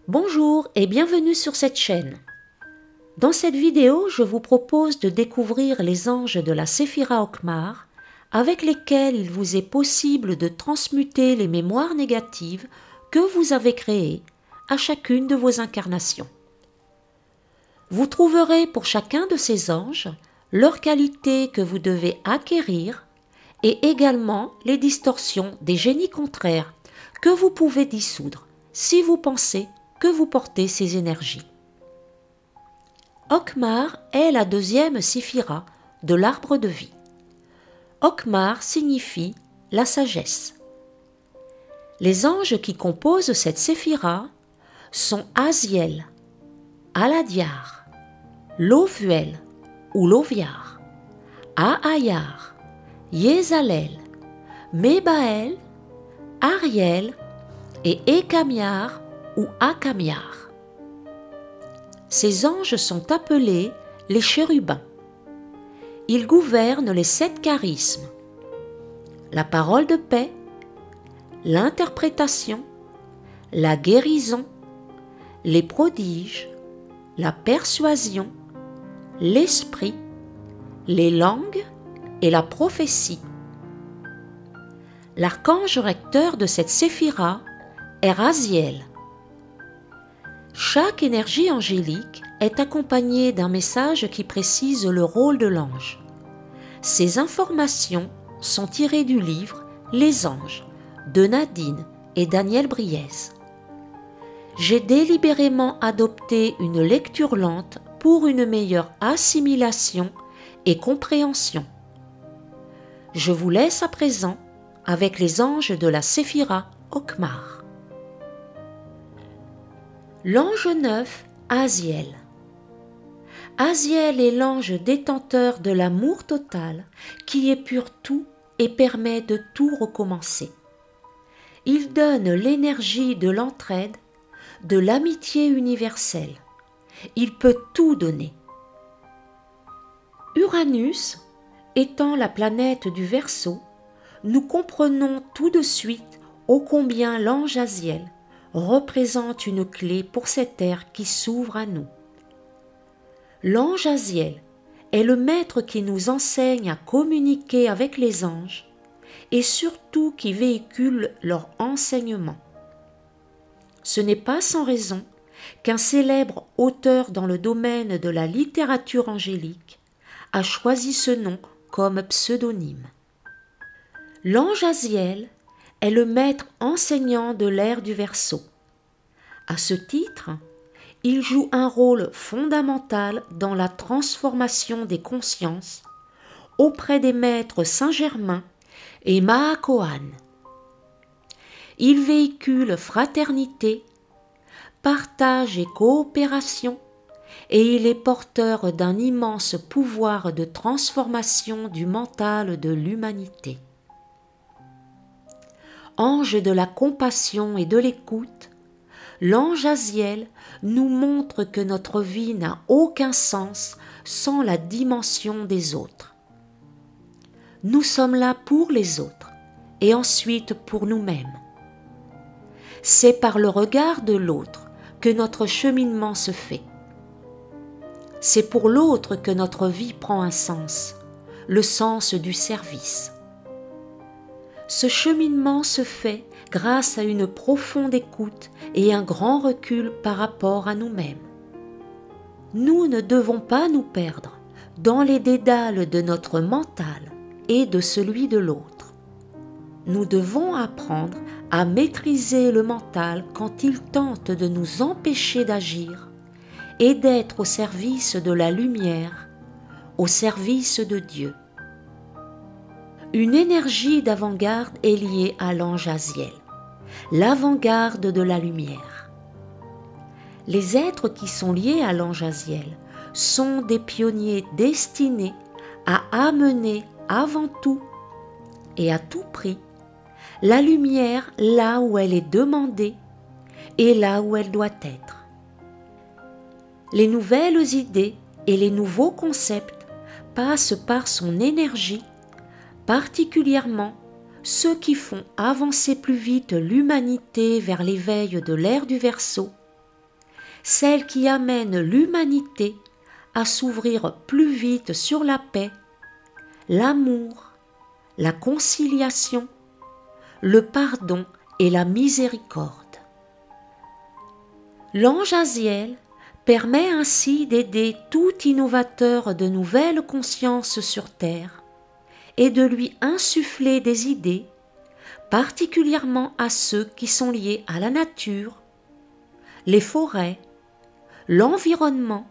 Bonjour et bienvenue sur cette chaîne. Dans cette vidéo, je vous propose de découvrir les anges de la Séphira Okmar avec lesquels il vous est possible de transmuter les mémoires négatives que vous avez créées à chacune de vos incarnations. Vous trouverez pour chacun de ces anges leurs qualités que vous devez acquérir et également les distorsions des génies contraires que vous pouvez dissoudre si vous pensez que vous portez ces énergies. Okmar est la deuxième séphira de l'arbre de vie. Okmar signifie la sagesse. Les anges qui composent cette séphira sont Aziel, Aladiar, Lovuel ou Loviar, Ahayar, Yezalel, Mebaël, Ariel et Ekamiar ou Akamiar. Ces anges sont appelés les chérubins. Ils gouvernent les 7 charismes: la parole de paix, l'interprétation, la guérison, les prodiges, la persuasion, l'esprit, les langues et la prophétie. L'archange recteur de cette séphira est Raziel. Chaque énergie angélique est accompagnée d'un message qui précise le rôle de l'ange. Ces informations sont tirées du livre Les Anges de Nadine et Daniel Briez. J'ai délibérément adopté une lecture lente pour une meilleure assimilation et compréhension. Je vous laisse à présent avec les anges de la Séphira Okmar. L'ange 9, Aziel. Aziel est l'ange détenteur de l'amour total qui épure tout et permet de tout recommencer. Il donne l'énergie de l'entraide, de l'amitié universelle. Il peut tout donner. Uranus, étant la planète du Verseau, nous comprenons tout de suite ô combien l'ange Aziel représente une clé pour cette ère qui s'ouvre à nous. L'ange Aziel est le maître qui nous enseigne à communiquer avec les anges et surtout qui véhicule leur enseignement. Ce n'est pas sans raison qu'un célèbre auteur dans le domaine de la littérature angélique a choisi ce nom comme pseudonyme. L'ange Aziel est le maître enseignant de l'ère du Verseau. À ce titre, il joue un rôle fondamental dans la transformation des consciences auprès des maîtres Saint-Germain et Mahakohan. Il véhicule fraternité, partage et coopération, et il est porteur d'un immense pouvoir de transformation du mental de l'humanité. Ange de la compassion et de l'écoute, l'ange Aziel nous montre que notre vie n'a aucun sens sans la dimension des autres. Nous sommes là pour les autres et ensuite pour nous-mêmes. C'est par le regard de l'autre que notre cheminement se fait. C'est pour l'autre que notre vie prend un sens, le sens du service. Ce cheminement se fait grâce à une profonde écoute et un grand recul par rapport à nous-mêmes. Nous ne devons pas nous perdre dans les dédales de notre mental et de celui de l'autre. Nous devons apprendre à maîtriser le mental quand il tente de nous empêcher d'agir et d'être au service de la lumière, au service de Dieu. Une énergie d'avant-garde est liée à l'ange Aziel, l'avant-garde de la lumière. Les êtres qui sont liés à l'ange Aziel sont des pionniers destinés à amener avant tout et à tout prix la lumière là où elle est demandée et là où elle doit être. Les nouvelles idées et les nouveaux concepts passent par son énergie, particulièrement ceux qui font avancer plus vite l'humanité vers l'éveil de l'ère du Verseau celle qui amène l'humanité à s'ouvrir plus vite sur la paix, l'amour, la conciliation, le pardon et la miséricorde. L'ange Aziel permet ainsi d'aider tout innovateur de nouvelles consciences sur terre et de lui insuffler des idées, particulièrement à ceux qui sont liés à la nature, les forêts, l'environnement,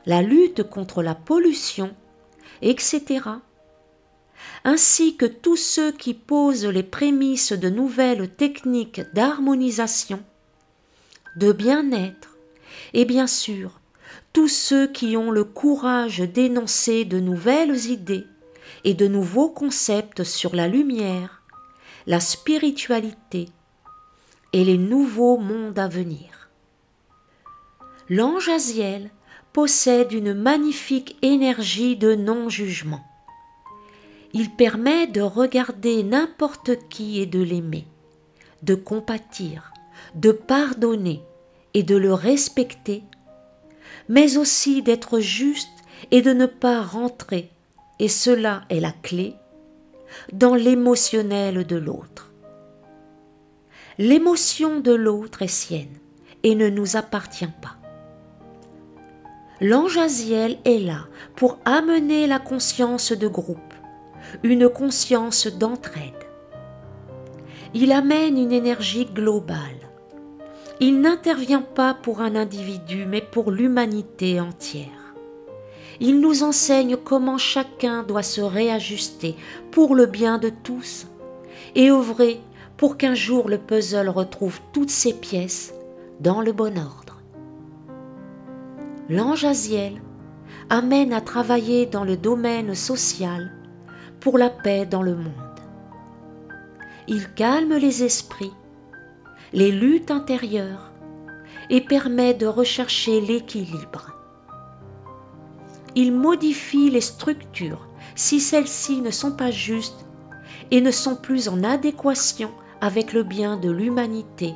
la lutte contre la pollution, etc., ainsi que tous ceux qui posent les prémices de nouvelles techniques d'harmonisation, de bien-être, et bien sûr, tous ceux qui ont le courage d'énoncer de nouvelles idées et de nouveaux concepts sur la lumière, la spiritualité et les nouveaux mondes à venir. L'ange Aziel possède une magnifique énergie de non-jugement. Il permet de regarder n'importe qui et de l'aimer, de compatir, de pardonner et de le respecter, mais aussi d'être juste et de ne pas rentrer, et cela est la clé, dans l'émotionnel de l'autre. L'émotion de l'autre est sienne et ne nous appartient pas. L'ange Aziel est là pour amener la conscience de groupe, une conscience d'entraide. Il amène une énergie globale. Il n'intervient pas pour un individu, mais pour l'humanité entière. Il nous enseigne comment chacun doit se réajuster pour le bien de tous et œuvrer pour qu'un jour le puzzle retrouve toutes ses pièces dans le bon ordre. L'ange Aziel amène à travailler dans le domaine social pour la paix dans le monde. Il calme les esprits, les luttes intérieures et permet de rechercher l'équilibre. Il modifie les structures si celles-ci ne sont pas justes et ne sont plus en adéquation avec le bien de l'humanité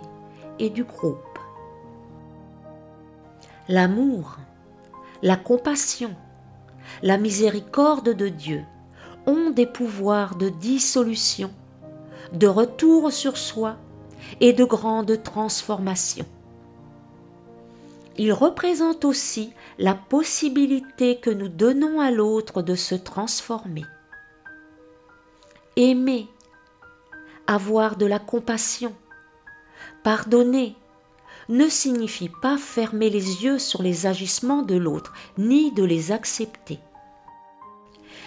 et du groupe. L'amour, la compassion, la miséricorde de Dieu ont des pouvoirs de dissolution, de retour sur soi et de grande transformation. Ils représentent aussi la possibilité que nous donnons à l'autre de se transformer. Aimer, avoir de la compassion, pardonner, ne signifie pas fermer les yeux sur les agissements de l'autre, ni de les accepter.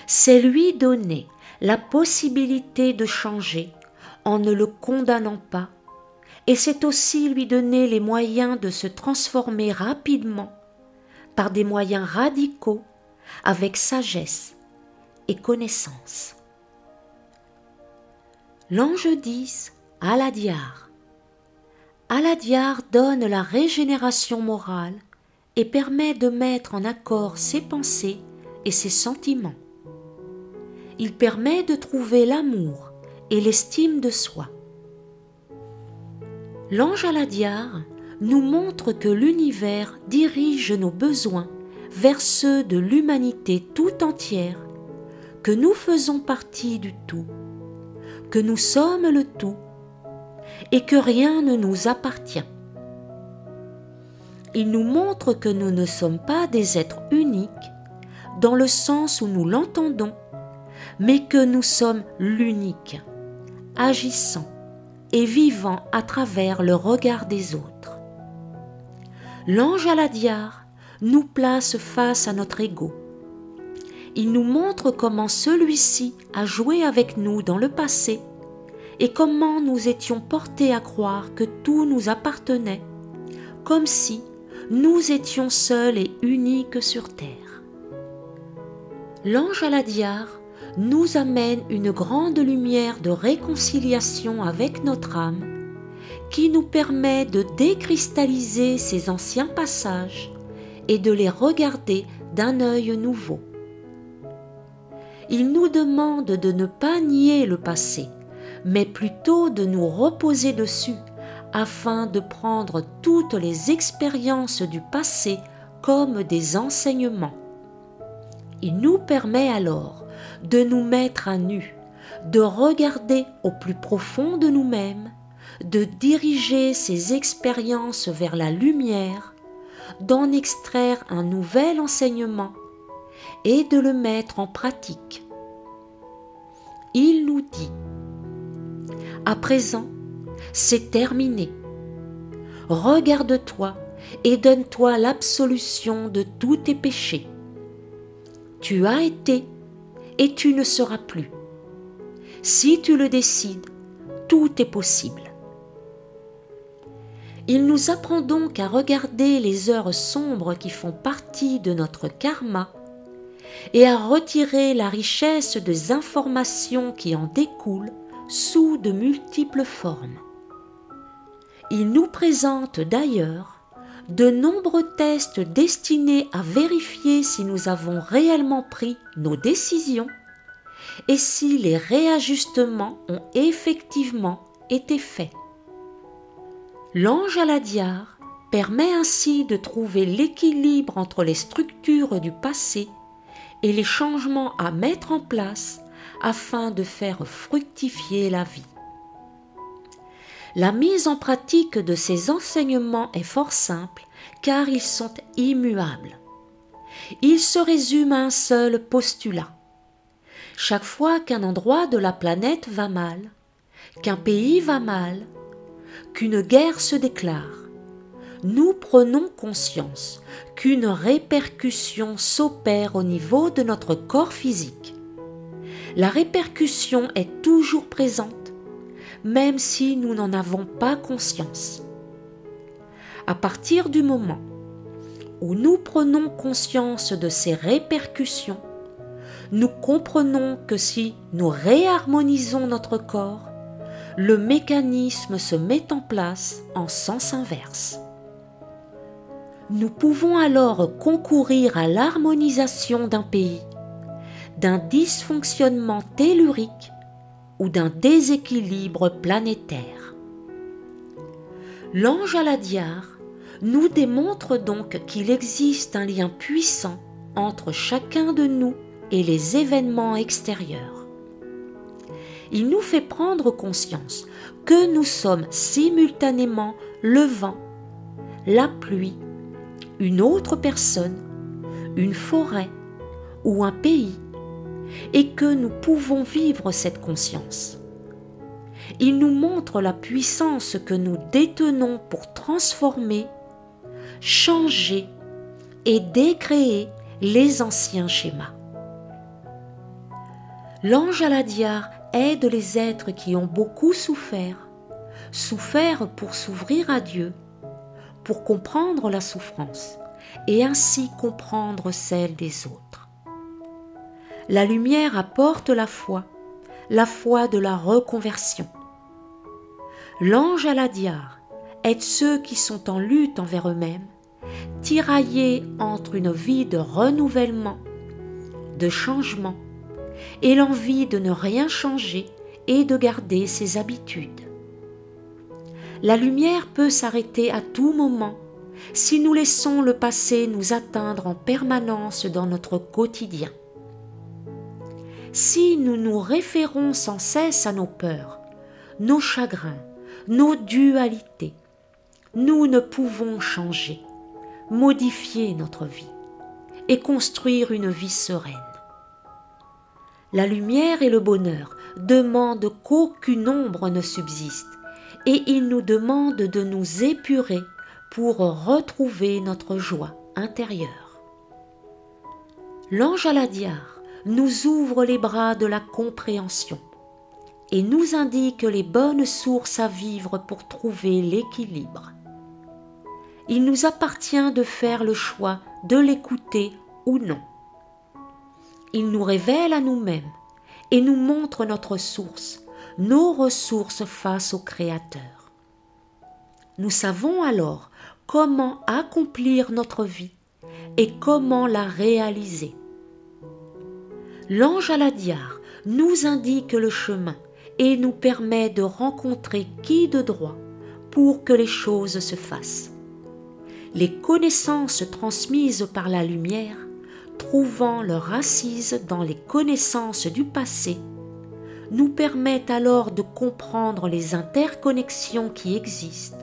C'est lui donner la possibilité de changer en ne le condamnant pas, et c'est aussi lui donner les moyens de se transformer rapidement par des moyens radicaux avec sagesse et connaissance. L'ange 10, Aladiar. Aladiar donne la régénération morale et permet de mettre en accord ses pensées et ses sentiments. Il permet de trouver l'amour et l'estime de soi. L'ange Aladiar nous montre que l'univers dirige nos besoins vers ceux de l'humanité tout entière, que nous faisons partie du tout, que nous sommes le tout et que rien ne nous appartient. Il nous montre que nous ne sommes pas des êtres uniques dans le sens où nous l'entendons, mais que nous sommes l'unique, agissant et vivant à travers le regard des autres. L'ange Aladiar nous place face à notre ego. Il nous montre comment celui-ci a joué avec nous dans le passé et comment nous étions portés à croire que tout nous appartenait, comme si nous étions seuls et uniques sur terre. L'ange Aladiar nous amène une grande lumière de réconciliation avec notre âme qui nous permet de décristalliser ces anciens passages et de les regarder d'un œil nouveau. Il nous demande de ne pas nier le passé, mais plutôt de nous reposer dessus afin de prendre toutes les expériences du passé comme des enseignements. Il nous permet alors de nous mettre à nu, de regarder au plus profond de nous-mêmes, de diriger ces expériences vers la lumière, d'en extraire un nouvel enseignement et de le mettre en pratique. Il nous dit : à présent, c'est terminé. Regarde-toi et donne-toi l'absolution de tous tes péchés. Tu as été et tu ne seras plus. Si tu le décides, tout est possible. Il nous apprend donc à regarder les heures sombres qui font partie de notre karma et à retirer la richesse des informations qui en découlent sous de multiples formes. Il nous présente d'ailleurs de nombreux tests destinés à vérifier si nous avons réellement pris nos décisions et si les réajustements ont effectivement été faits. L'ange Aladiar permet ainsi de trouver l'équilibre entre les structures du passé et les changements à mettre en place afin de faire fructifier la vie. La mise en pratique de ces enseignements est fort simple car ils sont immuables. Ils se résument à un seul postulat. Chaque fois qu'un endroit de la planète va mal, qu'un pays va mal, qu'une guerre se déclare, nous prenons conscience qu'une répercussion s'opère au niveau de notre corps physique. La répercussion est toujours présente, même si nous n'en avons pas conscience. À partir du moment où nous prenons conscience de ces répercussions, nous comprenons que si nous réharmonisons notre corps, le mécanisme se met en place en sens inverse. Nous pouvons alors concourir à l'harmonisation d'un pays, d'un dysfonctionnement tellurique ou d'un déséquilibre planétaire. L'ange Aladiar nous démontre donc qu'il existe un lien puissant entre chacun de nous et les événements extérieurs. Il nous fait prendre conscience que nous sommes simultanément le vent, la pluie, une autre personne, une forêt ou un pays, et que nous pouvons vivre cette conscience. Il nous montre la puissance que nous détenons pour transformer, changer et décréer les anciens schémas. L'ange Aladiar aide les êtres qui ont beaucoup souffert pour s'ouvrir à Dieu, pour comprendre la souffrance et ainsi comprendre celle des autres. La lumière apporte la foi de la reconversion. L'ange Aladiar aide ceux qui sont en lutte envers eux-mêmes, tiraillés entre une vie de renouvellement, de changement, et l'envie de ne rien changer et de garder ses habitudes. La lumière peut s'arrêter à tout moment si nous laissons le passé nous atteindre en permanence dans notre quotidien. Si nous nous référons sans cesse à nos peurs, nos chagrins, nos dualités, nous ne pouvons changer, modifier notre vie et construire une vie sereine. La lumière et le bonheur demandent qu'aucune ombre ne subsiste et ils nous demandent de nous épurer pour retrouver notre joie intérieure. L'ange Aladiar nous ouvre les bras de la compréhension et nous indique les bonnes sources à vivre pour trouver l'équilibre. Il nous appartient de faire le choix de l'écouter ou non. Il nous révèle à nous-mêmes et nous montre notre source, nos ressources face au Créateur. Nous savons alors comment accomplir notre vie et comment la réaliser. L'ange Aladiar nous indique le chemin et nous permet de rencontrer qui de droit pour que les choses se fassent. Les connaissances transmises par la lumière, trouvant leur assise dans les connaissances du passé, nous permettent alors de comprendre les interconnexions qui existent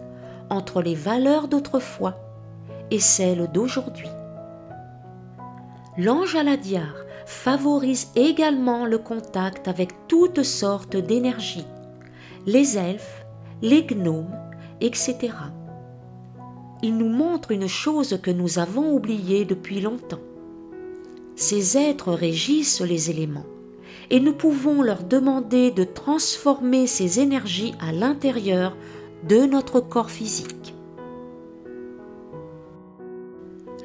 entre les valeurs d'autrefois et celles d'aujourd'hui. L'ange Aladiar favorise également le contact avec toutes sortes d'énergies, les elfes, les gnomes, etc. Il nous montre une chose que nous avons oubliée depuis longtemps. Ces êtres régissent les éléments et nous pouvons leur demander de transformer ces énergies à l'intérieur de notre corps physique.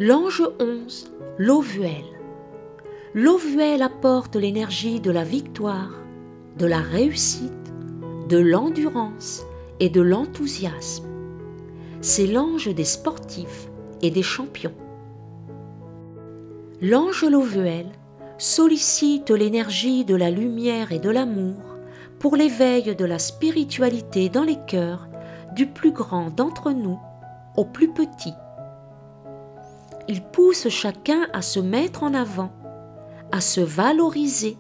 L'ange 11, l'Ovuel. L'Ovuel apporte l'énergie de la victoire, de la réussite, de l'endurance et de l'enthousiasme. C'est l'ange des sportifs et des champions. L'ange Lovuel sollicite l'énergie de la lumière et de l'amour pour l'éveil de la spiritualité dans les cœurs du plus grand d'entre nous au plus petit. Il pousse chacun à se mettre en avant, à se valoriser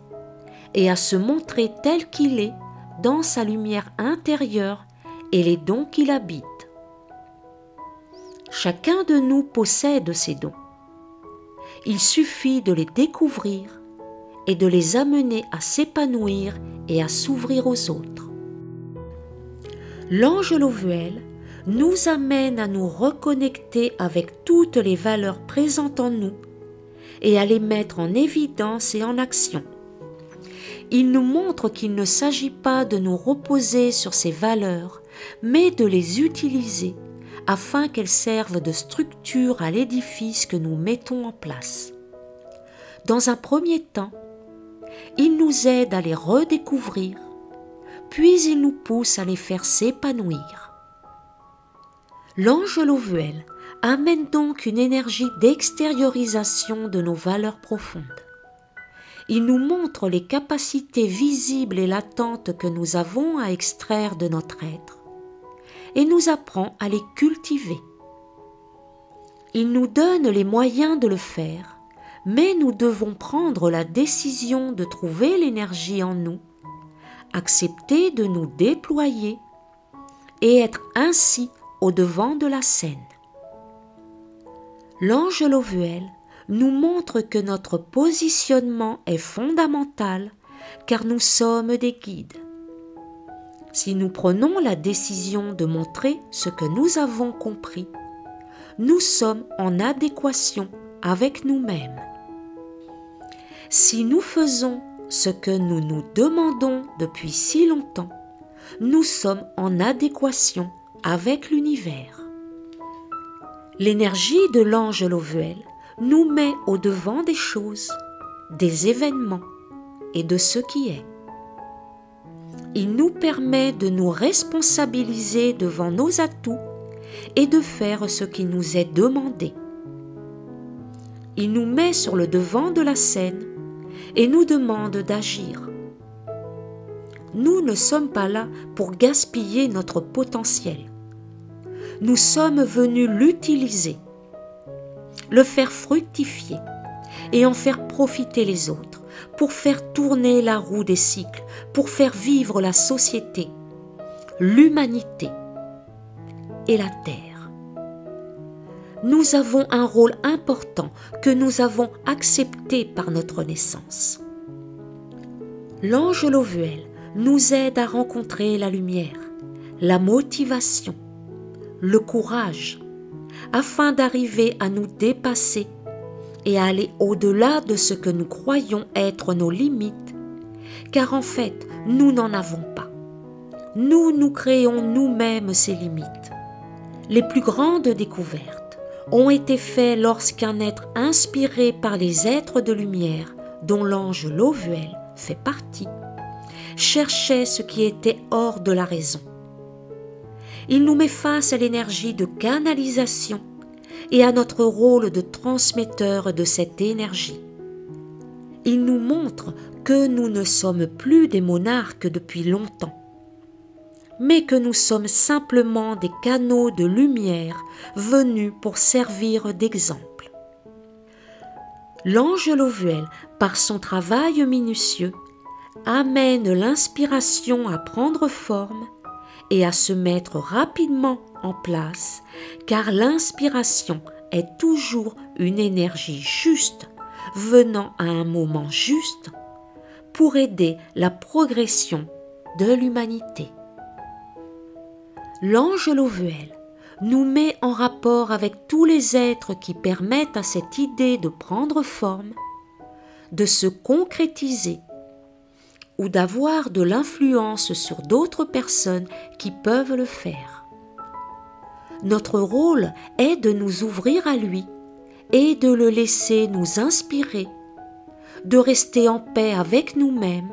et à se montrer tel qu'il est dans sa lumière intérieure et les dons qu'il habite. Chacun de nous possède ces dons. Il suffit de les découvrir et de les amener à s'épanouir et à s'ouvrir aux autres. L'ange Lovuel nous amène à nous reconnecter avec toutes les valeurs présentes en nous et à les mettre en évidence et en action. Il nous montre qu'il ne s'agit pas de nous reposer sur ces valeurs, mais de les utiliser afin qu'elles servent de structure à l'édifice que nous mettons en place. Dans un premier temps, il nous aide à les redécouvrir, puis il nous pousse à les faire s'épanouir. L'ange Lovuel amène donc une énergie d'extériorisation de nos valeurs profondes. Il nous montre les capacités visibles et latentes que nous avons à extraire de notre être et nous apprend à les cultiver. Il nous donne les moyens de le faire, mais nous devons prendre la décision de trouver l'énergie en nous, accepter de nous déployer et être ainsi au devant de la scène. L'ange Lovuel nous montre que notre positionnement est fondamental car nous sommes des guides. Si nous prenons la décision de montrer ce que nous avons compris, nous sommes en adéquation avec nous-mêmes. Si nous faisons ce que nous nous demandons depuis si longtemps, nous sommes en adéquation avec l'univers. L'énergie de l'ange Lovuel nous met au devant des choses, des événements et de ce qui est. Il nous permet de nous responsabiliser devant nos atouts et de faire ce qui nous est demandé. Il nous met sur le devant de la scène et nous demande d'agir. Nous ne sommes pas là pour gaspiller notre potentiel. Nous sommes venus l'utiliser, le faire fructifier et en faire profiter les autres, pour faire tourner la roue des cycles, pour faire vivre la société, l'humanité et la terre. Nous avons un rôle important que nous avons accepté par notre naissance. L'ange Lovuel nous aide à rencontrer la lumière, la motivation, le courage, afin d'arriver à nous dépasser et à aller au-delà de ce que nous croyons être nos limites, car en fait, nous n'en avons pas. Nous créons nous-mêmes ces limites. Les plus grandes découvertes ont été faites lorsqu'un être inspiré par les êtres de lumière, dont l'ange Lovuel fait partie, cherchait ce qui était hors de la raison. Il nous met face à l'énergie de canalisation et à notre rôle de transmetteur de cette énergie. Il nous montre que nous ne sommes plus des monarques depuis longtemps. mais que nous sommes simplement des canaux de lumière venus pour servir d'exemple. L'ange Lovuel, par son travail minutieux, amène l'inspiration à prendre forme et à se mettre rapidement en place, car l'inspiration est toujours une énergie juste, venant à un moment juste, pour aider la progression de l'humanité. L'ange Lovuel nous met en rapport avec tous les êtres qui permettent à cette idée de prendre forme, de se concrétiser ou d'avoir de l'influence sur d'autres personnes qui peuvent le faire. Notre rôle est de nous ouvrir à lui et de le laisser nous inspirer, de rester en paix avec nous-mêmes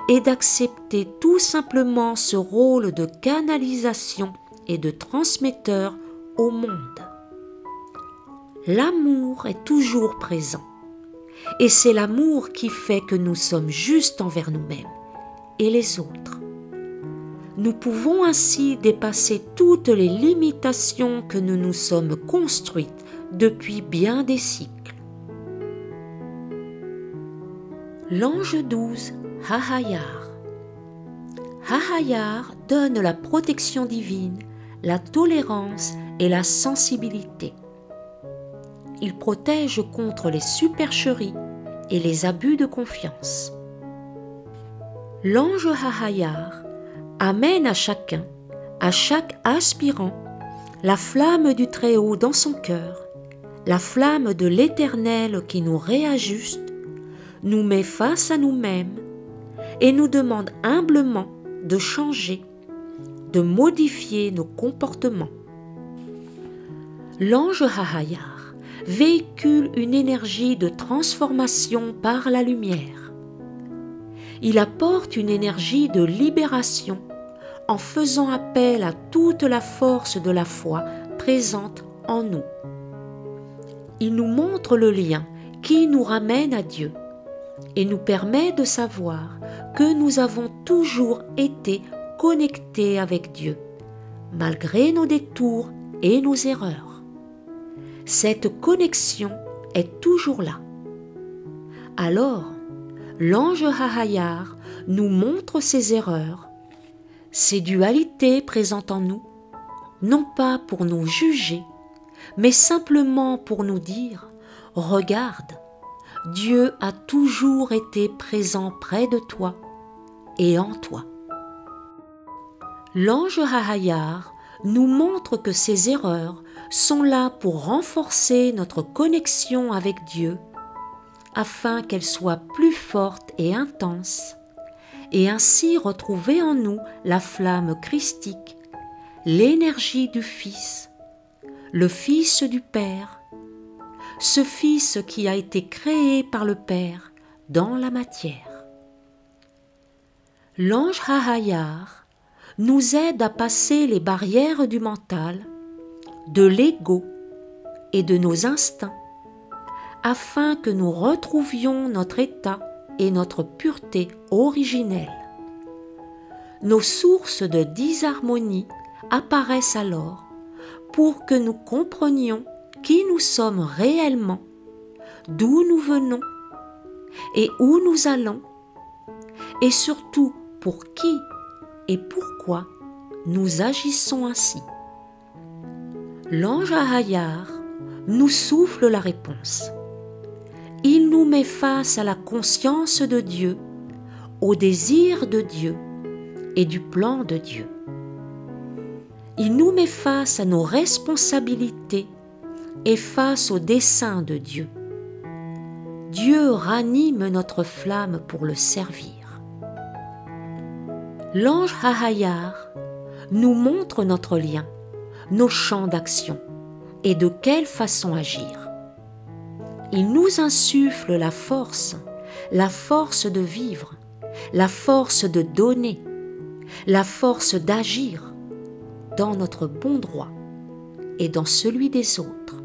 et d'accepter tout simplement ce rôle de canalisation et de transmetteur au monde. L'amour est toujours présent, et c'est l'amour qui fait que nous sommes justes envers nous-mêmes et les autres. Nous pouvons ainsi dépasser toutes les limitations que nous nous sommes construites depuis bien des cycles. L'ange 12, Hahayar. Hahayar donne la protection divine, la tolérance et la sensibilité. Il protège contre les supercheries et les abus de confiance. L'ange Hahayar amène à chacun, à chaque aspirant, la flamme du Très-Haut dans son cœur, la flamme de l'Éternel qui nous réajuste, nous met face à nous-mêmes et nous demande humblement de changer, de modifier nos comportements. L'ange Hahayar véhicule une énergie de transformation par la lumière. Il apporte une énergie de libération en faisant appel à toute la force de la foi présente en nous. Il nous montre le lien qui nous ramène à Dieu et nous permet de savoir que nous avons toujours été connectés avec Dieu, malgré nos détours et nos erreurs. Cette connexion est toujours là. Alors, l'ange Hahayar nous montre ses erreurs, ces dualités présentes en nous, non pas pour nous juger, mais simplement pour nous dire « Regarde, Dieu a toujours été présent près de toi et en toi. » L'ange Hahayar nous montre que ces erreurs sont là pour renforcer notre connexion avec Dieu, afin qu'elle soit plus forte et intense, et ainsi retrouver en nous la flamme christique, l'énergie du Fils, le Fils du Père, ce Fils qui a été créé par le Père dans la matière. L'ange Hahayar nous aide à passer les barrières du mental, de l'ego et de nos instincts, afin que nous retrouvions notre état et notre pureté originelle. Nos sources de disharmonie apparaissent alors pour que nous comprenions qui nous sommes réellement, d'où nous venons et où nous allons, et surtout pour qui et pourquoi nous agissons ainsi. L'ange Hahayar nous souffle la réponse. Il nous met face à la conscience de Dieu, au désir de Dieu et du plan de Dieu. Il nous met face à nos responsabilités et face au dessein de Dieu. Dieu ranime notre flamme pour le servir. L'ange Hahayar nous montre notre lien, nos champs d'action et de quelle façon agir. Il nous insuffle la force de vivre, la force de donner, la force d'agir dans notre bon droit et dans celui des autres.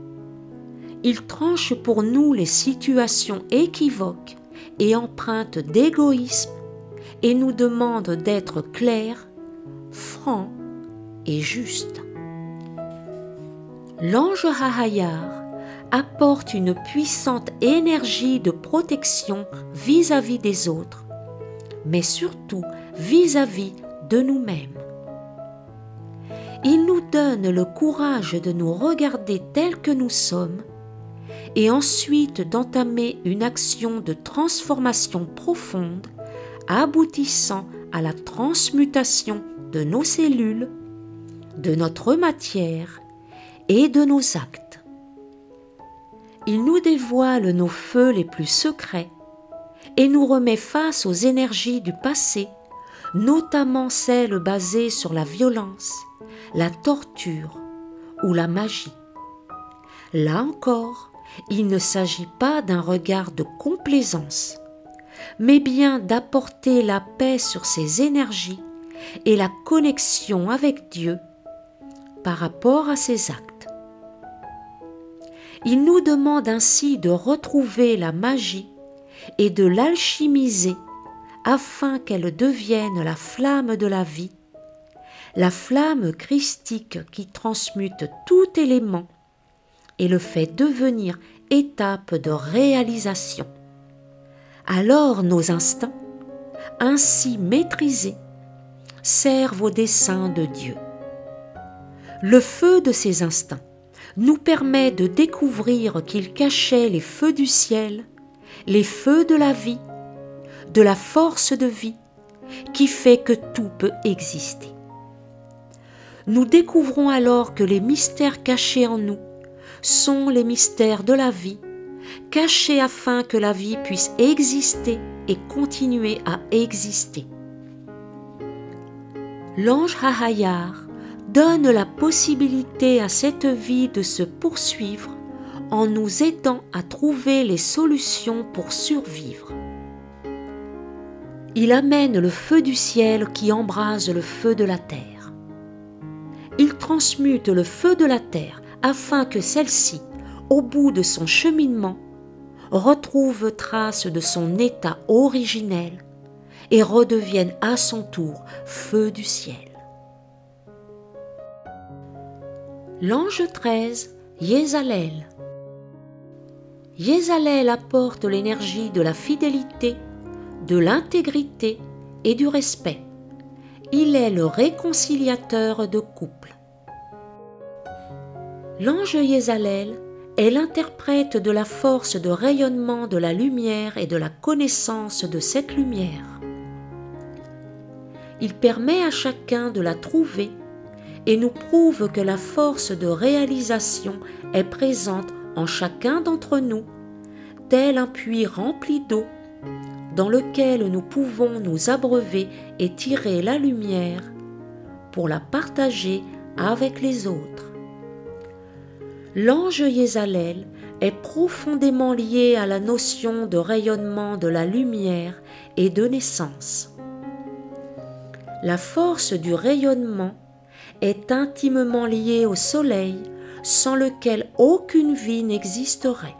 Il tranche pour nous les situations équivoques et empreintes d'égoïsme et nous demande d'être clairs, franc et juste. L'ange Rahayar apporte une puissante énergie de protection vis-à-vis des autres, mais surtout vis-à-vis de nous-mêmes. Il nous donne le courage de nous regarder tels que nous sommes et ensuite d'entamer une action de transformation profonde aboutissant à la transmutation de nos cellules, de notre matière et de nos actes. Il nous dévoile nos feux les plus secrets et nous remet face aux énergies du passé, notamment celles basées sur la violence, la torture ou la magie. Là encore, il ne s'agit pas d'un regard de complaisance, mais bien d'apporter la paix sur ces énergies et la connexion avec Dieu par rapport à ses actes. Il nous demande ainsi de retrouver la magie et de l'alchimiser afin qu'elle devienne la flamme de la vie, la flamme christique qui transmute tout élément et le fait devenir étape de réalisation. Alors nos instincts, ainsi maîtrisés, servent au dessein de Dieu. Le feu de ces instincts nous permet de découvrir qu'il cachait les feux du ciel, les feux de la vie, de la force de vie qui fait que tout peut exister. Nous découvrons alors que les mystères cachés en nous sont les mystères de la vie, cachés afin que la vie puisse exister et continuer à exister. L'ange Rahayar donne la possibilité à cette vie de se poursuivre en nous aidant à trouver les solutions pour survivre. Il amène le feu du ciel qui embrase le feu de la terre. Il transmute le feu de la terre afin que celle-ci, au bout de son cheminement, retrouve trace de son état originel et redevienne à son tour feu du ciel. L'ange 13, Yezalel. Yezalel apporte l'énergie de la fidélité, de l'intégrité et du respect. Il est le réconciliateur de couple. L'ange Yezalel est l'interprète de la force de rayonnement de la lumière et de la connaissance de cette lumière. Il permet à chacun de la trouver et nous prouve que la force de réalisation est présente en chacun d'entre nous, tel un puits rempli d'eau dans lequel nous pouvons nous abreuver et tirer la lumière pour la partager avec les autres. L'ange Yezalel est profondément lié à la notion de rayonnement de la lumière et de naissance. La force du rayonnement est intimement liée au soleil, sans lequel aucune vie n'existerait.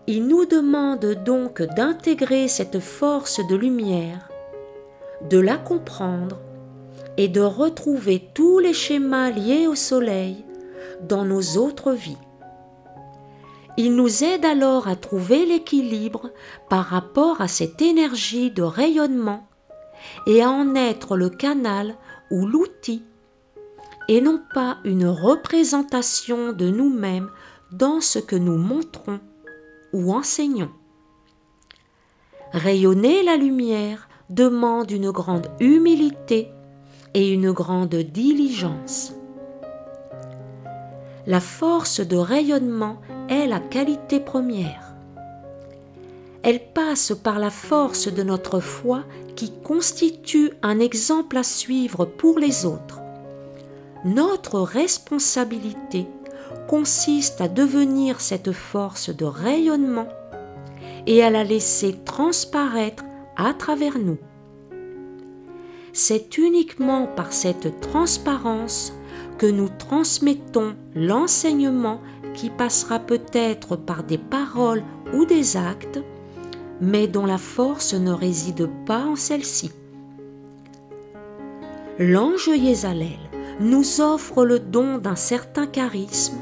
Il nous demande donc d'intégrer cette force de lumière, de la comprendre et de retrouver tous les schémas liés au soleil dans nos autres vies. Il nous aide alors à trouver l'équilibre par rapport à cette énergie de rayonnement et à en être le canal ou l'outil, et non pas une représentation de nous-mêmes dans ce que nous montrons ou enseignons. Rayonner la lumière demande une grande humilité et une grande diligence. La force de rayonnement est la qualité première. Elle passe par la force de notre foi qui constitue un exemple à suivre pour les autres. Notre responsabilité consiste à devenir cette force de rayonnement et à la laisser transparaître à travers nous. C'est uniquement par cette transparence que nous transmettons l'enseignement qui passera peut-être par des paroles ou des actes, mais dont la force ne réside pas en celle-ci. L'ange Yézalel nous offre le don d'un certain charisme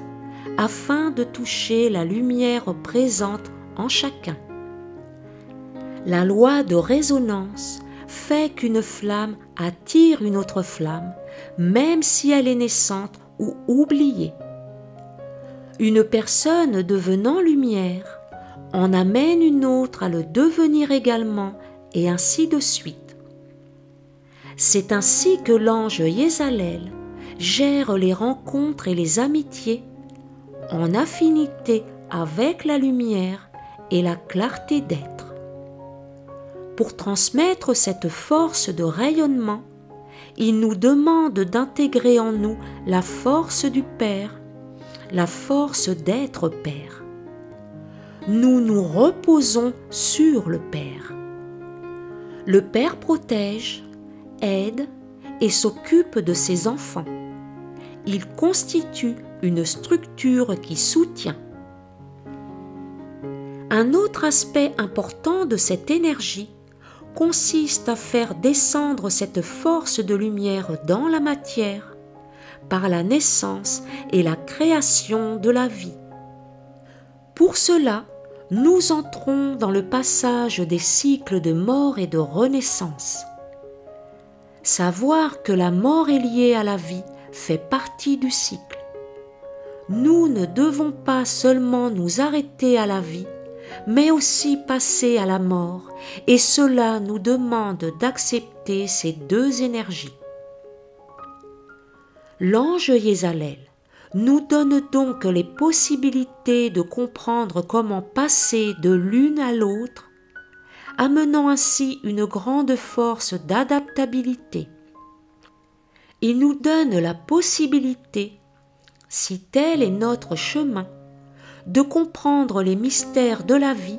afin de toucher la lumière présente en chacun. La loi de résonance fait qu'une flamme attire une autre flamme, même si elle est naissante ou oubliée. Une personne devenant lumière en amène une autre à le devenir également, et ainsi de suite. C'est ainsi que l'ange Yézalel gère les rencontres et les amitiés en affinité avec la lumière et la clarté d'être. Pour transmettre cette force de rayonnement, il nous demande d'intégrer en nous la force du Père, la force d'être Père. Nous nous reposons sur le Père. Le Père protège, aide et s'occupe de ses enfants. Il constitue une structure qui soutient. Un autre aspect important de cette énergie consiste à faire descendre cette force de lumière dans la matière par la naissance et la création de la vie. Pour cela, nous entrons dans le passage des cycles de mort et de renaissance. Savoir que la mort est liée à la vie fait partie du cycle. Nous ne devons pas seulement nous arrêter à la vie, mais aussi passer à la mort, et cela nous demande d'accepter ces deux énergies. L'ange Yézalel nous donne donc les possibilités de comprendre comment passer de l'une à l'autre, amenant ainsi une grande force d'adaptabilité. Il nous donne la possibilité, si tel est notre chemin, de comprendre les mystères de la vie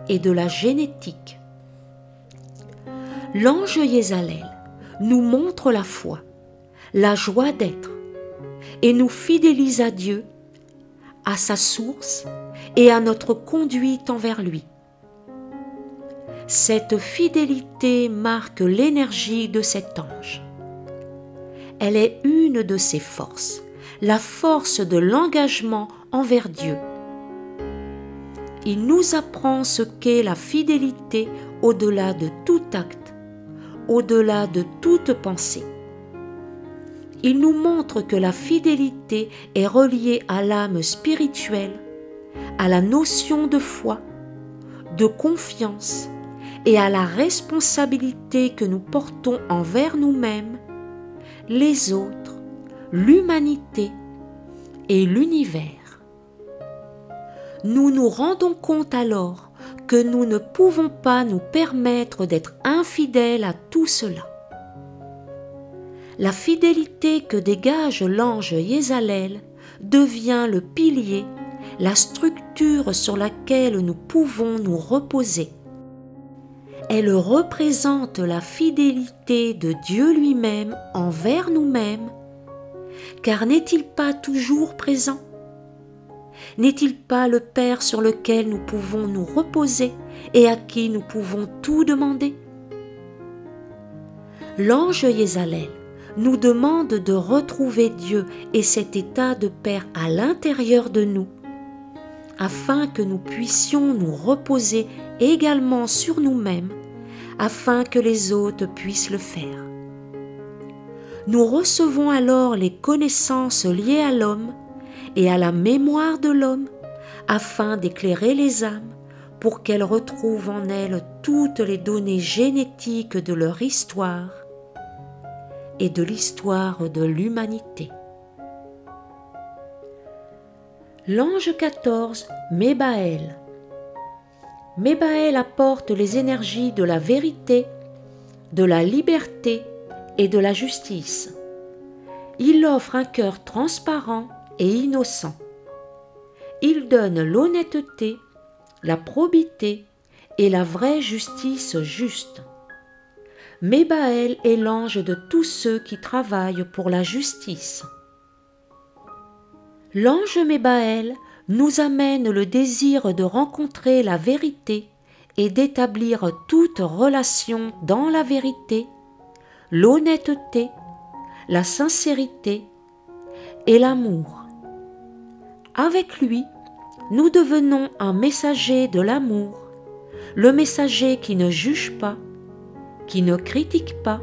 et de la génétique. L'ange Yézalel nous montre la foi, la joie d'être, et nous fidélise à Dieu, à sa source et à notre conduite envers lui. Cette fidélité marque l'énergie de cet ange. Elle est une de ses forces, la force de l'engagement envers Dieu. Il nous apprend ce qu'est la fidélité au-delà de tout acte, au-delà de toute pensée. Il nous montre que la fidélité est reliée à l'âme spirituelle, à la notion de foi, de confiance et à la responsabilité que nous portons envers nous-mêmes, les autres, l'humanité et l'univers. Nous nous rendons compte alors que nous ne pouvons pas nous permettre d'être infidèles à tout cela. La fidélité que dégage l'ange Yézalel devient le pilier, la structure sur laquelle nous pouvons nous reposer. Elle représente la fidélité de Dieu lui-même envers nous-mêmes, car n'est-il pas toujours présent? N'est-il pas le Père sur lequel nous pouvons nous reposer et à qui nous pouvons tout demander? L'ange Yézalel nous demande de retrouver Dieu et cet état de Père à l'intérieur de nous, afin que nous puissions nous reposer également sur nous-mêmes, afin que les autres puissent le faire. Nous recevons alors les connaissances liées à l'homme et à la mémoire de l'homme, afin d'éclairer les âmes pour qu'elles retrouvent en elles toutes les données génétiques de leur histoire et de l'histoire de l'humanité. L'ange 14, Mébaël. Mébaël apporte les énergies de la vérité, de la liberté et de la justice. Il offre un cœur transparent et innocent. Il donne l'honnêteté, la probité et la vraie justice juste. Mébaël est l'ange de tous ceux qui travaillent pour la justice. L'ange Mébaël nous amène le désir de rencontrer la vérité et d'établir toute relation dans la vérité, l'honnêteté la sincérité et l'amour. Avec lui, nous devenons un messager de l'amour, le messager qui ne juge pas, qui ne critique pas,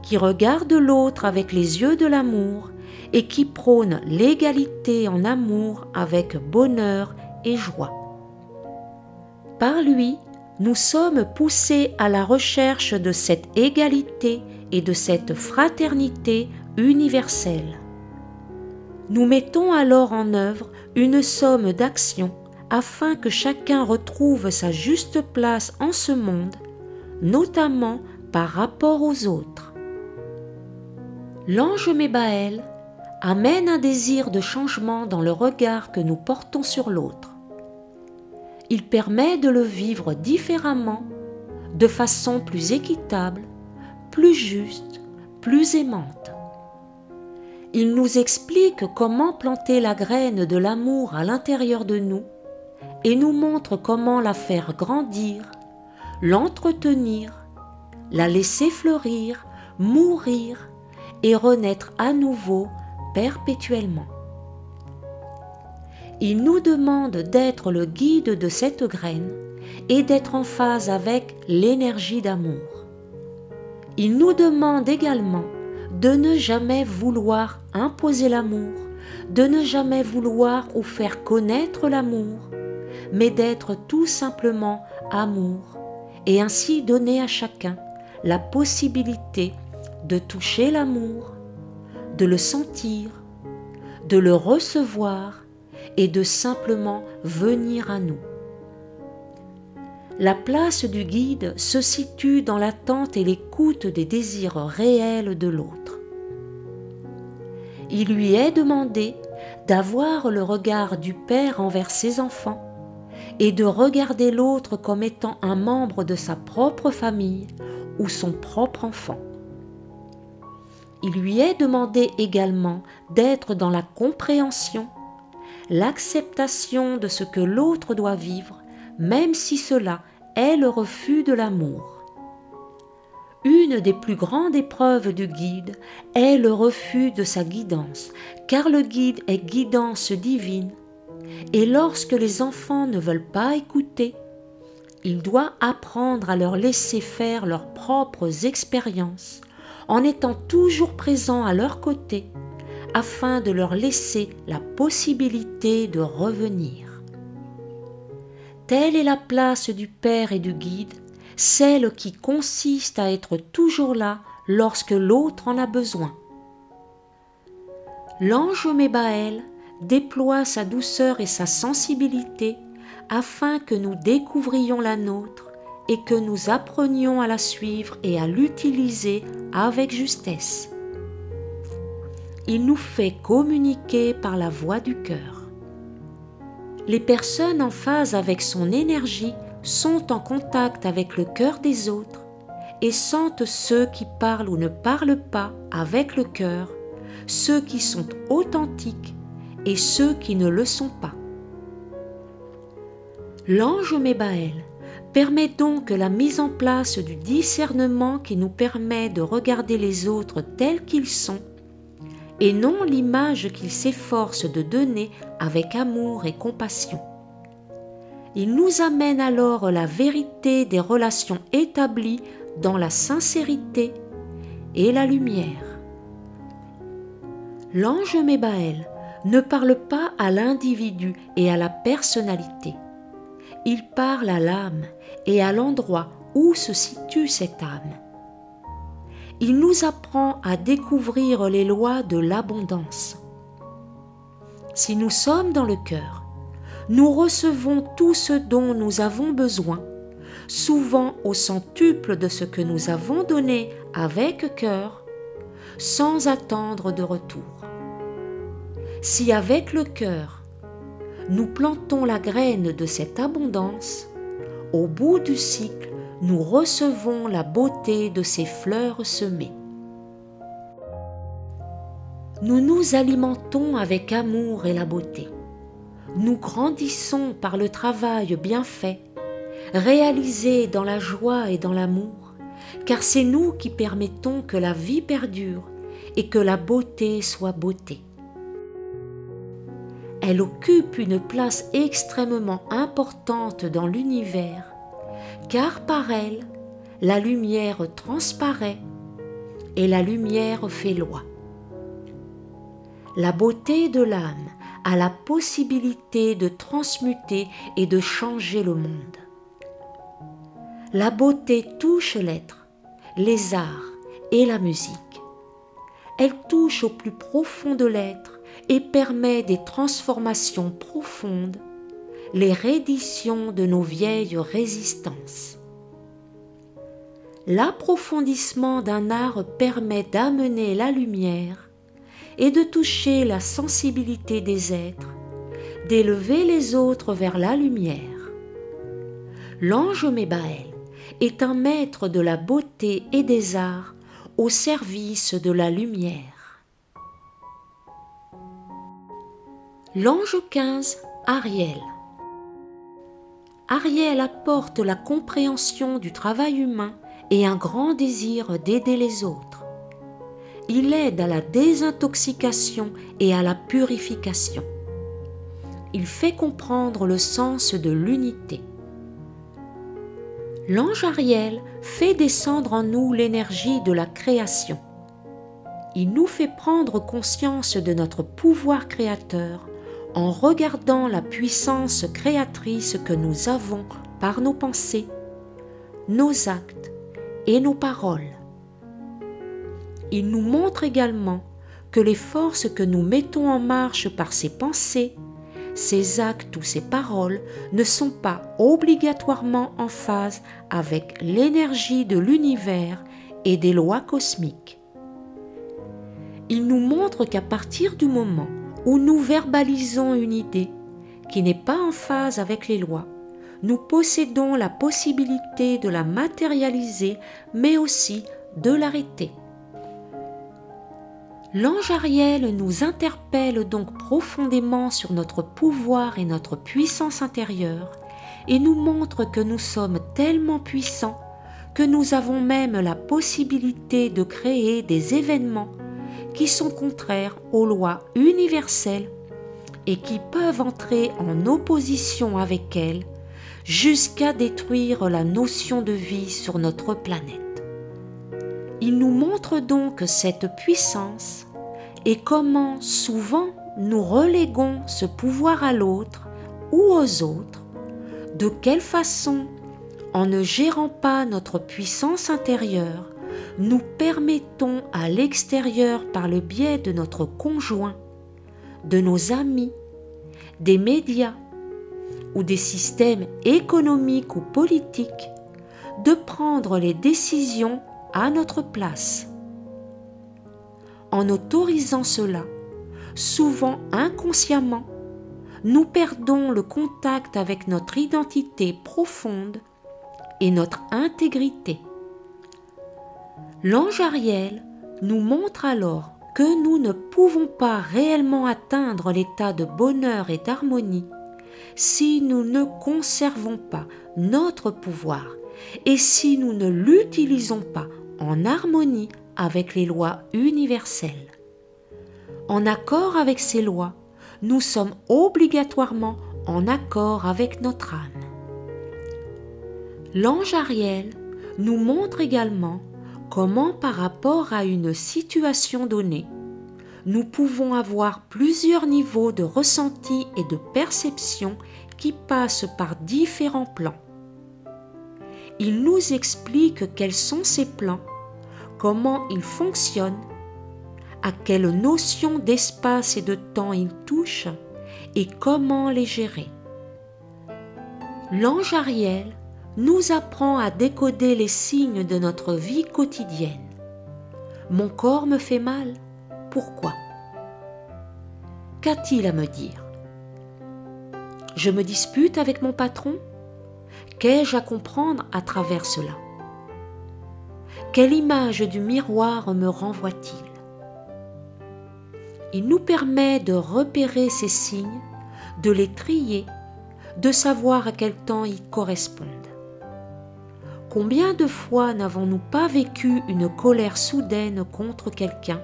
qui regarde l'autre avec les yeux de l'amour et qui prône l'égalité en amour avec bonheur et joie. Par lui, nous sommes poussés à la recherche de cette égalité et de cette fraternité universelle. Nous mettons alors en œuvre une somme d'actions afin que chacun retrouve sa juste place en ce monde, notamment par rapport aux autres. L'ange Mébaël amène un désir de changement dans le regard que nous portons sur l'autre. Il permet de le vivre différemment, de façon plus équitable, plus juste, plus aimante. Il nous explique comment planter la graine de l'amour à l'intérieur de nous et nous montre comment la faire grandir, l'entretenir, la laisser fleurir, mourir et renaître à nouveau perpétuellement. Il nous demande d'être le guide de cette graine et d'être en phase avec l'énergie d'amour. Il nous demande également de ne jamais vouloir imposer l'amour, de ne jamais vouloir ou faire connaître l'amour, mais d'être tout simplement amour et ainsi donner à chacun la possibilité de toucher l'amour, de le sentir, de le recevoir et de simplement venir à nous. La place du guide se situe dans l'attente et l'écoute des désirs réels de l'autre. Il lui est demandé d'avoir le regard du père envers ses enfants et de regarder l'autre comme étant un membre de sa propre famille ou son propre enfant. Il lui est demandé également d'être dans la compréhension, l'acceptation de ce que l'autre doit vivre, même si cela est le refus de l'amour. Une des plus grandes épreuves du guide est le refus de sa guidance, car le guide est guidance divine, et lorsque les enfants ne veulent pas écouter, il doit apprendre à leur laisser faire leurs propres expériences, en étant toujours présent à leur côté, afin de leur laisser la possibilité de revenir. Telle est la place du Père et du Guide, celle qui consiste à être toujours là lorsque l'autre en a besoin. L'ange Mébaël déploie sa douceur et sa sensibilité afin que nous découvrions la nôtre et que nous apprenions à la suivre et à l'utiliser avec justesse. Il nous fait communiquer par la voix du cœur. Les personnes en phase avec son énergie sont en contact avec le cœur des autres et sentent ceux qui parlent ou ne parlent pas avec le cœur, ceux qui sont authentiques et ceux qui ne le sont pas. L'ange Mébaël permet donc la mise en place du discernement qui nous permet de regarder les autres tels qu'ils sont et non l'image qu'il s'efforce de donner avec amour et compassion. Il nous amène alors la vérité des relations établies dans la sincérité et la lumière. L'ange Mébaël ne parle pas à l'individu et à la personnalité. Il parle à l'âme et à l'endroit où se situe cette âme. Il nous apprend à découvrir les lois de l'abondance. Si nous sommes dans le cœur, nous recevons tout ce dont nous avons besoin, souvent au centuple de ce que nous avons donné avec cœur, sans attendre de retour. Si avec le cœur, nous plantons la graine de cette abondance, au bout du cycle, nous recevons la beauté de ces fleurs semées. Nous nous alimentons avec amour et la beauté. Nous grandissons par le travail bien fait, réalisé dans la joie et dans l'amour, car c'est nous qui permettons que la vie perdure et que la beauté soit beauté. Elle occupe une place extrêmement importante dans l'univers, car par elle, la lumière transparaît et la lumière fait loi. La beauté de l'âme a la possibilité de transmuter et de changer le monde. La beauté touche l'être, les arts et la musique. Elle touche au plus profond de l'être et permet des transformations profondes, les redditions de nos vieilles résistances. L'approfondissement d'un art permet d'amener la lumière et de toucher la sensibilité des êtres, d'élever les autres vers la lumière. L'ange Mébaël est un maître de la beauté et des arts au service de la lumière. L'ange 15, Ariel. Ariel apporte la compréhension du travail humain et un grand désir d'aider les autres. Il aide à la désintoxication et à la purification. Il fait comprendre le sens de l'unité. L'ange Ariel fait descendre en nous l'énergie de la création. Il nous fait prendre conscience de notre pouvoir créateur en regardant la puissance créatrice que nous avons par nos pensées, nos actes et nos paroles. Il nous montre également que les forces que nous mettons en marche par ces pensées, ces actes ou ces paroles ne sont pas obligatoirement en phase avec l'énergie de l'univers et des lois cosmiques. Il nous montre qu'à partir du moment où nous verbalisons une idée qui n'est pas en phase avec les lois, nous possédons la possibilité de la matérialiser, mais aussi de l'arrêter. L'ange Ariel nous interpelle donc profondément sur notre pouvoir et notre puissance intérieure et nous montre que nous sommes tellement puissants que nous avons même la possibilité de créer des événements qui sont contraires aux lois universelles et qui peuvent entrer en opposition avec elles jusqu'à détruire la notion de vie sur notre planète. Il nous montre donc cette puissance et comment souvent nous reléguons ce pouvoir à l'autre ou aux autres, de quelle façon, en ne gérant pas notre puissance intérieure, nous permettons à l'extérieur par le biais de notre conjoint, de nos amis, des médias ou des systèmes économiques ou politiques de prendre les décisions à notre place. En autorisant cela, souvent inconsciemment, nous perdons le contact avec notre identité profonde et notre intégrité. L'ange Ariel nous montre alors que nous ne pouvons pas réellement atteindre l'état de bonheur et d'harmonie si nous ne conservons pas notre pouvoir et si nous ne l'utilisons pas en harmonie avec les lois universelles. En accord avec ces lois, nous sommes obligatoirement en accord avec notre âme. L'ange Ariel nous montre également comment par rapport à une situation donnée, nous pouvons avoir plusieurs niveaux de ressenti et de perception qui passent par différents plans. Il nous explique quels sont ces plans, comment ils fonctionnent, à quelle notion d'espace et de temps ils touchent et comment les gérer. L'ange Ariel nous apprend à décoder les signes de notre vie quotidienne. Mon corps me fait mal, pourquoi? Qu'a-t-il à me dire? Je me dispute avec mon patron? Qu'ai-je à comprendre à travers cela? Quelle image du miroir me renvoie-t-il? Il nous permet de repérer ces signes, de les trier, de savoir à quel temps ils correspondent. Combien de fois n'avons-nous pas vécu une colère soudaine contre quelqu'un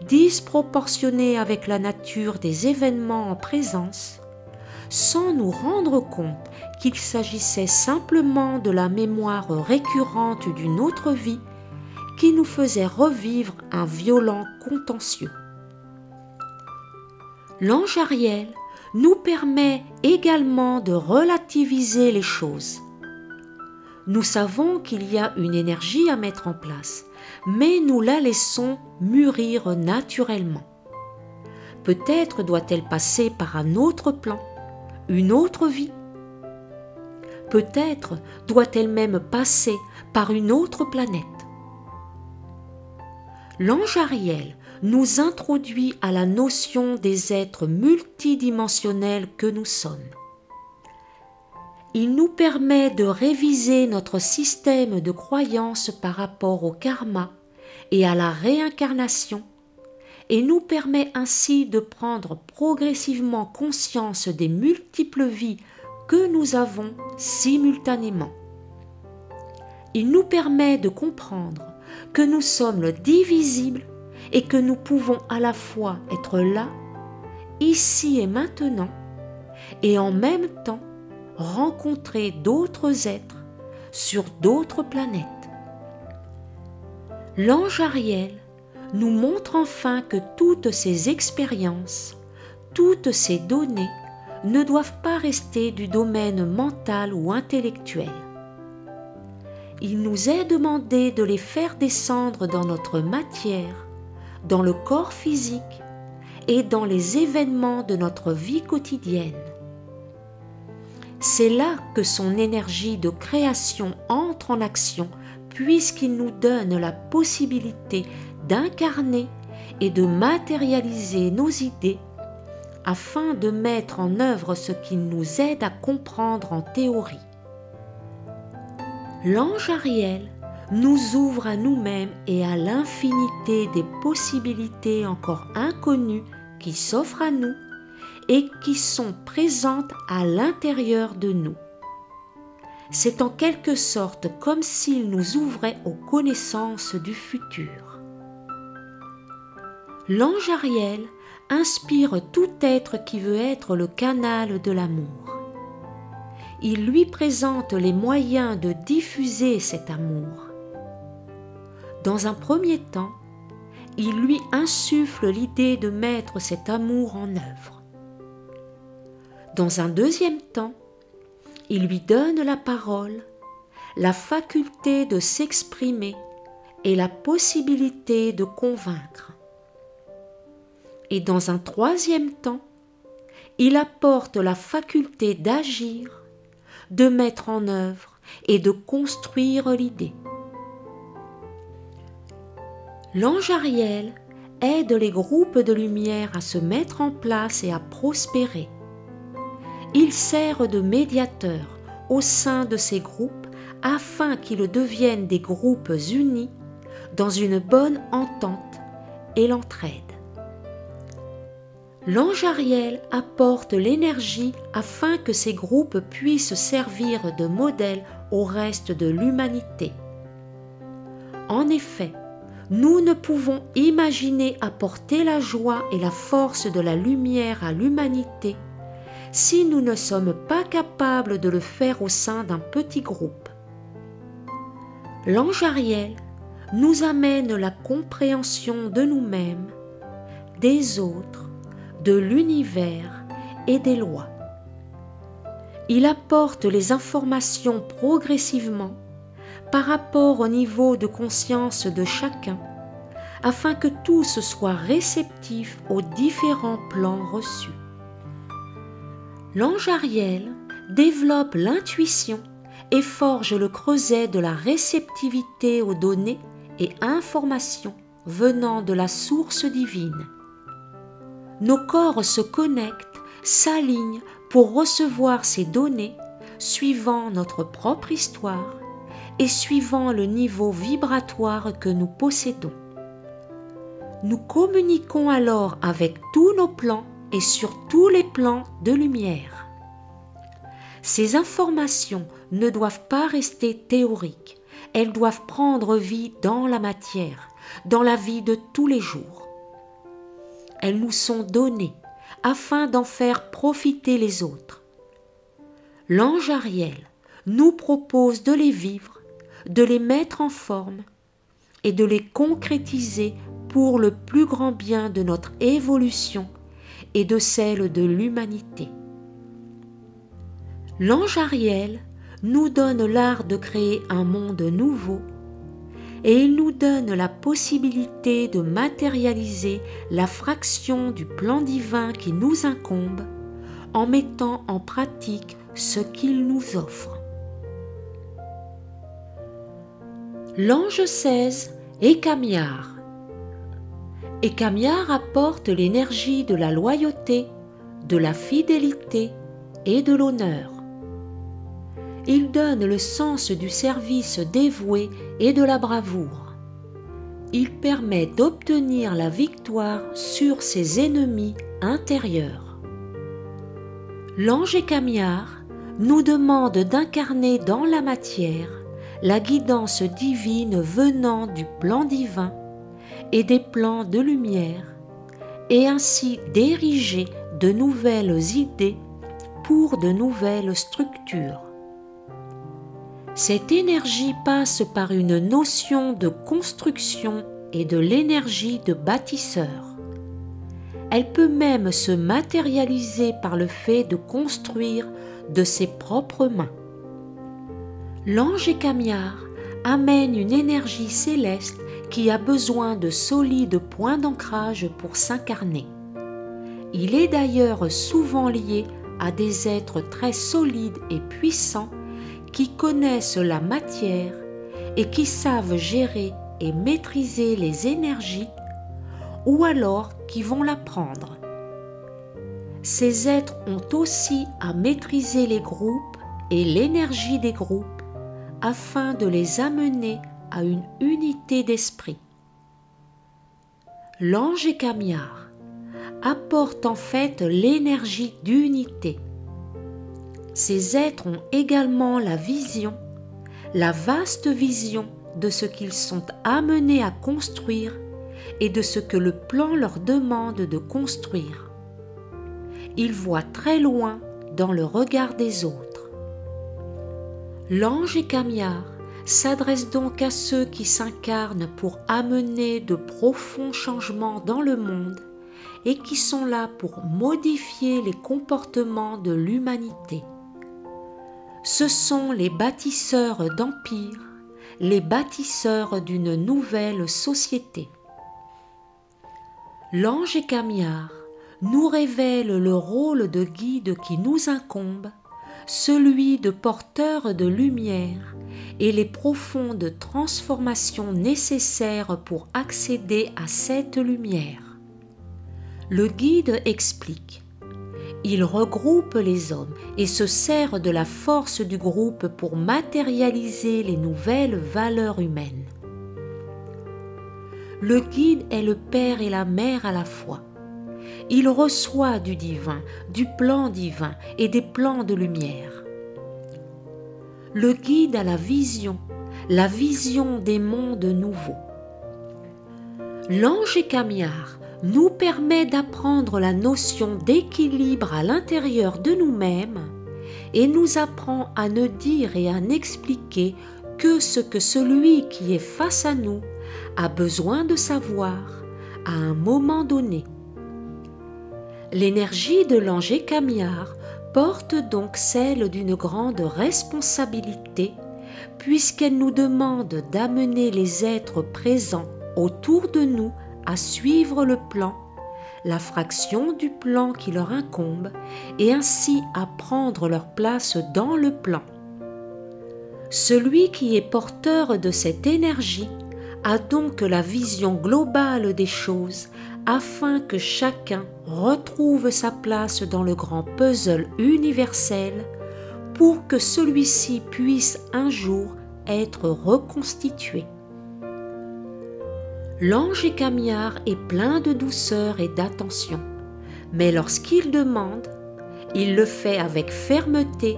disproportionnée avec la nature des événements en présence, sans nous rendre compte qu'il s'agissait simplement de la mémoire récurrente d'une autre vie qui nous faisait revivre un violent contentieux. L'ange Ariel nous permet également de relativiser les choses. Nous savons qu'il y a une énergie à mettre en place, mais nous la laissons mûrir naturellement. Peut-être doit-elle passer par un autre plan, une autre vie. Peut-être doit-elle même passer par une autre planète. L'ange Ariel nous introduit à la notion des êtres multidimensionnels que nous sommes. Il nous permet de réviser notre système de croyances par rapport au karma et à la réincarnation, et nous permet ainsi de prendre progressivement conscience des multiples vies que nous avons simultanément. Il nous permet de comprendre que nous sommes le divisible et que nous pouvons à la fois être là, ici et maintenant, et en même temps rencontrer d'autres êtres sur d'autres planètes. L'ange Ariel nous montre enfin que toutes ces expériences, toutes ces données ne doivent pas rester du domaine mental ou intellectuel. Il nous est demandé de les faire descendre dans notre matière, dans le corps physique et dans les événements de notre vie quotidienne. C'est là que son énergie de création entre en action, puisqu'il nous donne la possibilité d'incarner et de matérialiser nos idées afin de mettre en œuvre ce qui nous aide à comprendre en théorie. L'ange Ariel nous ouvre à nous-mêmes et à l'infinité des possibilités encore inconnues qui s'offrent à nous et qui sont présentes à l'intérieur de nous. C'est en quelque sorte comme s'il nous ouvrait aux connaissances du futur. L'ange Ariel inspire tout être qui veut être le canal de l'amour. Il lui présente les moyens de diffuser cet amour. Dans un premier temps, il lui insuffle l'idée de mettre cet amour en œuvre. Dans un deuxième temps, il lui donne la parole, la faculté de s'exprimer et la possibilité de convaincre. Et dans un troisième temps, il apporte la faculté d'agir, de mettre en œuvre et de construire l'idée. L'ange Ariel aide les groupes de lumière à se mettre en place et à prospérer. Il sert de médiateur au sein de ces groupes afin qu'ils deviennent des groupes unis dans une bonne entente et l'entraide. L'ange Ariel apporte l'énergie afin que ces groupes puissent servir de modèle au reste de l'humanité. En effet, nous ne pouvons imaginer apporter la joie et la force de la lumière à l'humanité si nous ne sommes pas capables de le faire au sein d'un petit groupe. L'ange Ariel nous amène la compréhension de nous-mêmes, des autres, de l'univers et des lois. Il apporte les informations progressivement par rapport au niveau de conscience de chacun, afin que tous soient réceptifs aux différents plans reçus. L'ange Ariel développe l'intuition et forge le creuset de la réceptivité aux données et informations venant de la source divine. Nos corps se connectent, s'alignent pour recevoir ces données suivant notre propre histoire et suivant le niveau vibratoire que nous possédons. Nous communiquons alors avec tous nos plans et sur tous les plans de lumière. Ces informations ne doivent pas rester théoriques, elles doivent prendre vie dans la matière, dans la vie de tous les jours. elles nous sont données afin d'en faire profiter les autres. L'ange Ariel nous propose de les vivre, de les mettre en forme et de les concrétiser pour le plus grand bien de notre évolution et de celle de l'humanité. L'ange Ariel nous donne l'art de créer un monde nouveau et il nous donne la possibilité de matérialiser la fraction du plan divin qui nous incombe en mettant en pratique ce qu'il nous offre. L'ange 16 est Kamiar. Et Kamiar apporte l'énergie de la loyauté, de la fidélité et de l'honneur. Il donne le sens du service dévoué et de la bravoure. Il permet d'obtenir la victoire sur ses ennemis intérieurs. L'ange Kamiar nous demande d'incarner dans la matière la guidance divine venant du plan divin et des plans de lumière, et ainsi d'ériger de nouvelles idées pour de nouvelles structures. Cette énergie passe par une notion de construction et de l'énergie de bâtisseur. Elle peut même se matérialiser par le fait de construire de ses propres mains. L'ange Kamiar amène une énergie céleste qui a besoin de solides points d'ancrage pour s'incarner. Il est d'ailleurs souvent lié à des êtres très solides et puissants qui connaissent la matière et qui savent gérer et maîtriser les énergies ou alors qui vont l'apprendre. Ces êtres ont aussi à maîtriser les groupes et l'énergie des groupes afin de les amener à une unité d'esprit. L'ange Kamiar apporte en fait l'énergie d'unité. Ces êtres ont également la vision, la vaste vision de ce qu'ils sont amenés à construire et de ce que le plan leur demande de construire. Ils voient très loin dans le regard des autres. L'ange Kamiar s'adresse donc à ceux qui s'incarnent pour amener de profonds changements dans le monde et qui sont là pour modifier les comportements de l'humanité. Ce sont les bâtisseurs d'empires, les bâtisseurs d'une nouvelle société. L'ange Kamiar nous révèle le rôle de guide qui nous incombe, celui de porteur de lumière et les profondes transformations nécessaires pour accéder à cette lumière. Le guide explique. Il regroupe les hommes et se sert de la force du groupe pour matérialiser les nouvelles valeurs humaines. Le guide est le père et la mère à la fois. Il reçoit du divin, du plan divin et des plans de lumière. Le guide a la vision des mondes nouveaux. L'ange Kamiar nous permet d'apprendre la notion d'équilibre à l'intérieur de nous-mêmes et nous apprend à ne dire et à n'expliquer que ce que celui qui est face à nous a besoin de savoir à un moment donné. L'énergie de l'ange Kamiar porte donc celle d'une grande responsabilité puisqu'elle nous demande d'amener les êtres présents autour de nous à suivre le plan, la fraction du plan qui leur incombe et ainsi à prendre leur place dans le plan. Celui qui est porteur de cette énergie a donc la vision globale des choses afin que chacun retrouve sa place dans le grand puzzle universel pour que celui-ci puisse un jour être reconstitué. L'ange Kamiar est plein de douceur et d'attention, mais lorsqu'il demande, il le fait avec fermeté,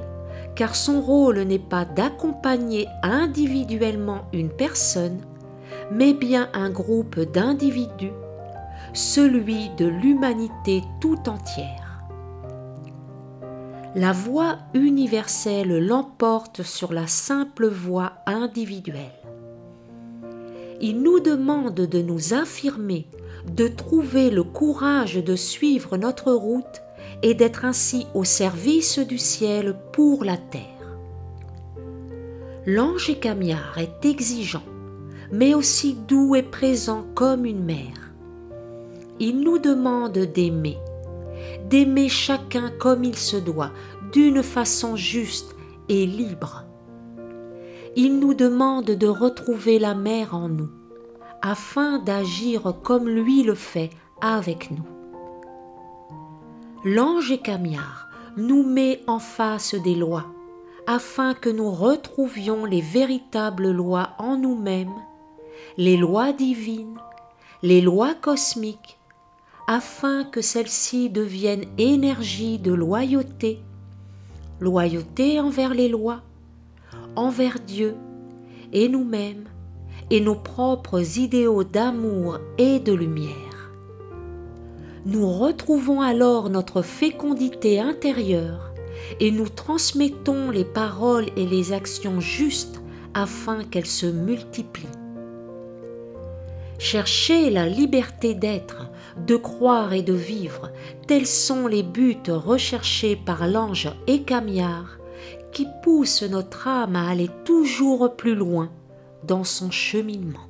car son rôle n'est pas d'accompagner individuellement une personne, mais bien un groupe d'individus, celui de l'humanité tout entière. La voix universelle l'emporte sur la simple voix individuelle. Il nous demande de nous affirmer, de trouver le courage de suivre notre route et d'être ainsi au service du ciel pour la terre. L'ange Écamiar est exigeant, mais aussi doux et présent comme une mère. Il nous demande d'aimer chacun comme il se doit, d'une façon juste et libre. Il nous demande de retrouver la mère en nous, afin d'agir comme lui le fait avec nous. L'ange Écamiar nous met en face des lois, afin que nous retrouvions les véritables lois en nous-mêmes, les lois divines, les lois cosmiques, afin que celles-ci deviennent énergie de loyauté, loyauté envers les lois, envers Dieu et nous-mêmes, et nos propres idéaux d'amour et de lumière. Nous retrouvons alors notre fécondité intérieure et nous transmettons les paroles et les actions justes afin qu'elles se multiplient. Chercher la liberté d'être, de croire et de vivre, tels sont les buts recherchés par l'ange Écamiar qui pousse notre âme à aller toujours plus loin dans son cheminement.